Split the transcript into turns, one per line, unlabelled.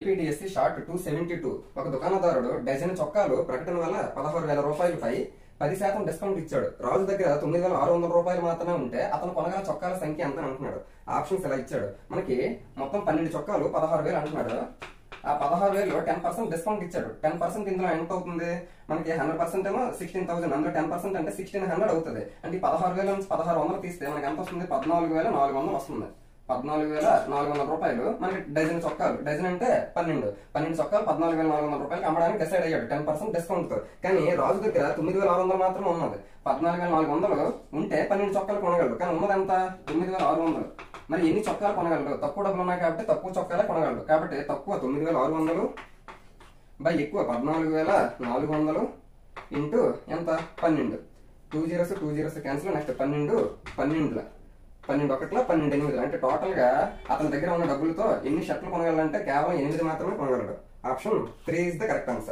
ఏపీటీఎస్సీ short 272 ఒక దుకాణదారుడు dozen చొక్కాలు ప్రకటన వల్ల 16,000 రూపాయలపై 10% డిస్కౌంట్ ఇచ్చాడు. రాజు దగ్గర 9,600 రూపాయలు మాత్రమే ఉంటే అతను కొనగల చొక్కాల సంఖ్య ఎంత అంటున్నాడు. ఆప్షన్స్ ఇలా ఇచ్చాడు. మనకి మొత్తం 12 చొక్కాలు 16,000 అంటున్నాడు. ఆ 16,000లో 10% డిస్కౌంట్ ఇచ్చాడు. 10% ఇందులో ఎంత అవుతుంది? మనకి 100% ఏమో 16,000, అందులో 10% అంటే 1,600 అవుతుంది. అంటే 16,000 నుంచి 1,600 తీస్తే మనకి ఎంత వస్తుంది? 14,400 వస్తుంది. 14,400 రూపాయలు మనకి డజన్ చొక్కాలు. డజన్ అంటే 12 చొక్కాలు 14,400 రూపాయలకి అమ్మడానికి డిసైడ్ అయ్యాడు 10% డిస్కౌంట్ తో. కానీ రాజు దగ్గర 9,600 మాత్రం ఉన్నది. 14,400 ఉంటే 12 చొక్కాలు కొనగలడు. కానీ ఉన్నది ఎంత? 9,600. మరి ఎన్ని చొక్కాలు కొనగలడు? తక్కువ డబ్బులు ఉన్నాయి కాబట్టి తక్కువ చొక్కాలే కొనగలడు. కాబట్టి తక్కువ 9,600 బై ఎక్కువ 14,400 ఇంటూ ఎంత? 12. 2 zeros క్యాన్సిల్. నెక్స్ట్ 12 ఒకట్ల 12 అంటే టోటల్ గా అతని దగ్గర ఉన్న డబ్బులతో ఎన్ని షర్ట్లు కొనగలంటే కేవలం 8 మాత్రమే కొనగలడు. Option 3 is the correct answer.